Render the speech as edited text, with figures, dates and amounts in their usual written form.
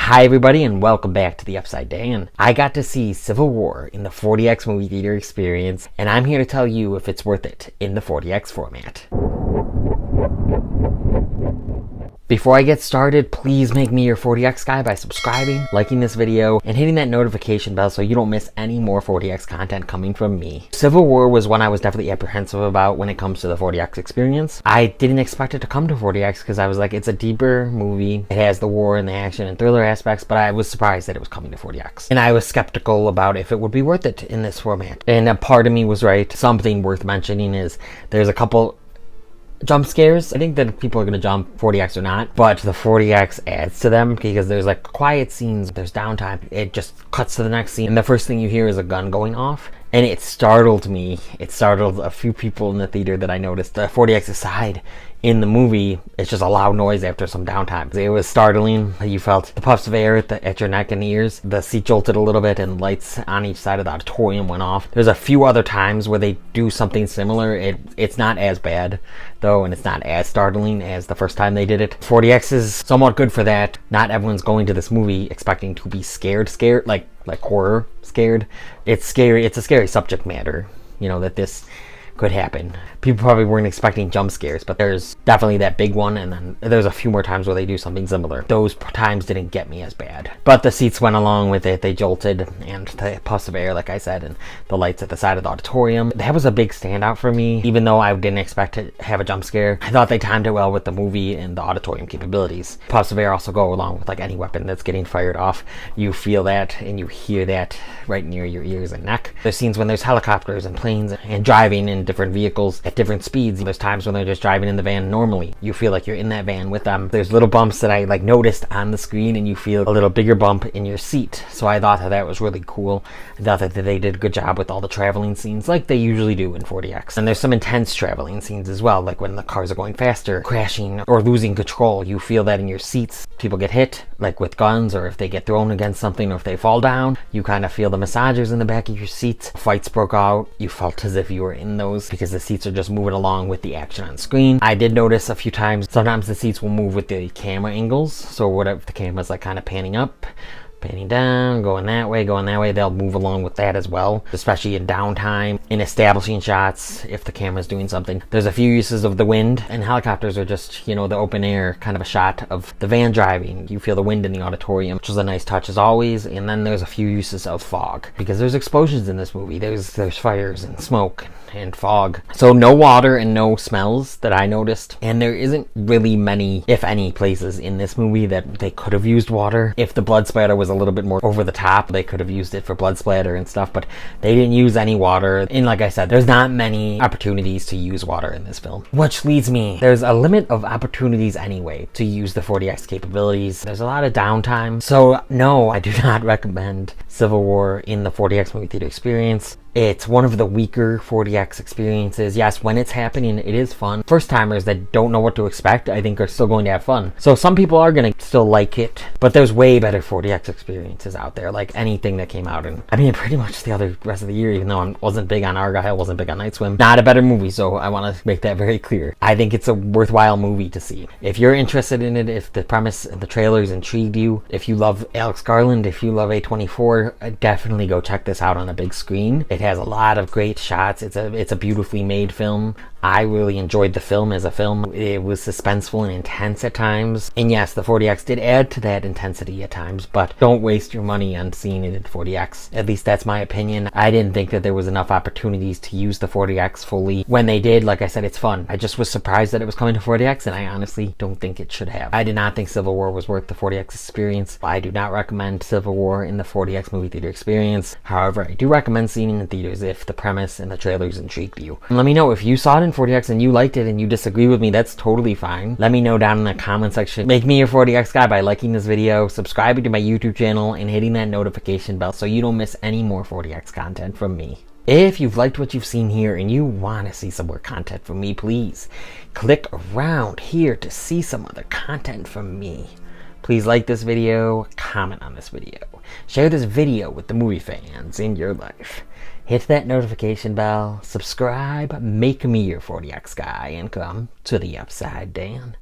Hi everybody and welcome back to the Upside Down. I got to see Civil War in the 4DX movie theater experience, and I'm here to tell you if it's worth it in the 4DX format. Before I get started, please make me your 4DX guy by subscribing, liking this video, and hitting that notification bell so you don't miss any more 4DX content coming from me. Civil War was one I was definitely apprehensive about when it comes to the 4DX experience. I didn't expect it to come to 4DX because I was like, it's a deeper movie. It has the war and the action and thriller aspects, but I was surprised that it was coming to 4DX. And I was skeptical about if it would be worth it in this format. And a part of me was right. Something worth mentioning is there's a couple jump scares. I think that people are going to jump 4DX or not, but the 4DX adds to them because there's like quiet scenes, there's downtime, it just cuts to the next scene, and the first thing you hear is a gun going off. And it startled me. It startled a few people in the theater that I noticed. The 4DX aside, in the movie, it's just a loud noise after some downtime. It was startling. You felt the puffs of air at your neck and ears. The seat jolted a little bit and lights on each side of the auditorium went off. There's a few other times where they do something similar. It's not as bad, though, and it's not as startling as the first time they did it. 4DX is somewhat good for that. Not everyone's going to this movie expecting to be scared, like horror scared. It's scary. It's a scary subject matter, that this could happen. People probably weren't expecting jump scares, but there's definitely that big one, and then there's a few more times where they do something similar. Those times didn't get me as bad, but the seats went along with it. They jolted, and the puffs of air, like I said, and the lights at the side of the auditorium, that was a big standout for me. Even though I didn't expect to have a jump scare, I thought they timed it well with the movie and the auditorium capabilities. Puffs of air also go along with like any weapon that's getting fired off. You feel that and you hear that right near your ears and neck. There's scenes when there's helicopters and planes and driving in different vehicles at different speeds. There's times when they're just driving in the van normally. You feel like you're in that van with them. There's little bumps that I noticed on the screen, and you feel a little bigger bump in your seat. So I thought that was really cool. I thought that they did a good job with all the traveling scenes like they usually do in 4DX. And there's some intense traveling scenes as well, like when the cars are going faster, crashing, or losing control. You feel that in your seats. People get hit, like with guns, or if they get thrown against something, or if they fall down. You kind of feel the massagers in the back of your seats. Fights broke out. You felt as if you were in those because the seats are just moving along with the action on screen. I did notice a few times, sometimes the seats will move with the camera angles. So whatever, the camera's like kind of panning up, panning down, going that way, they'll move along with that as well, especially in downtime, in establishing shots, if the camera's doing something. There's a few uses of the wind, and helicopters are just, the open air kind of a shot of the van driving. You feel the wind in the auditorium, which is a nice touch as always. And then there's a few uses of fog, because there's explosions in this movie. There's fires and smoke and fog. So no water and no smells that I noticed. And there isn't really many, if any, places in this movie that they could have used water. If the blood splatter was a little bit more over the top, they could have used it for blood splatter and stuff, but they didn't use any water. And like I said, there's not many opportunities to use water in this film, which leads me, there's a limit of opportunities anyway to use the 4DX capabilities. There's a lot of downtime. So no, I do not recommend Civil War in the 4DX movie theater experience. It's one of the weaker 4DX experiences. Yes, when it's happening, it is fun. First timers that don't know what to expect, I think, are still going to have fun. So some people are going to still like it, but there's way better 4DX experiences out there, like anything that came out. And I mean, pretty much the rest of the year, even though I wasn't big on Argyle, wasn't big on Night Swim, not a better movie. So I want to make that very clear. I think it's a worthwhile movie to see. If you're interested in it, if the premise and the trailers intrigued you, if you love Alex Garland, if you love A24, definitely go check this out on a big screen. It has a lot of great shots. It's a beautifully made film. I really enjoyed the film as a film. It was suspenseful and intense at times. And yes, the 4DX did add to that intensity at times, but don't waste your money on seeing it in 4DX. At least that's my opinion. I didn't think that there was enough opportunities to use the 4DX fully. When they did, like I said, it's fun. I just was surprised that it was coming to 4DX, and I honestly don't think it should have. I did not think Civil War was worth the 4DX experience. I do not recommend Civil War in the 4DX movie theater experience. However, I do recommend seeing it in theaters if the premise and the trailers intrigued you. And let me know if you saw it in 4DX and you liked it and you disagree with me. That's totally fine. Let me know down in the comment section. Make me your 4DX guy by liking this video, subscribing to my YouTube channel, and hitting that notification bell so you don't miss any more 4DX content from me. If you've liked what you've seen here and you want to see some more content from me, please click around here to see some other content from me. Please like this video, comment on this video, share this video with the movie fans in your life. Hit that notification bell, subscribe, make me your 4DX guy, and come to the Upside Down.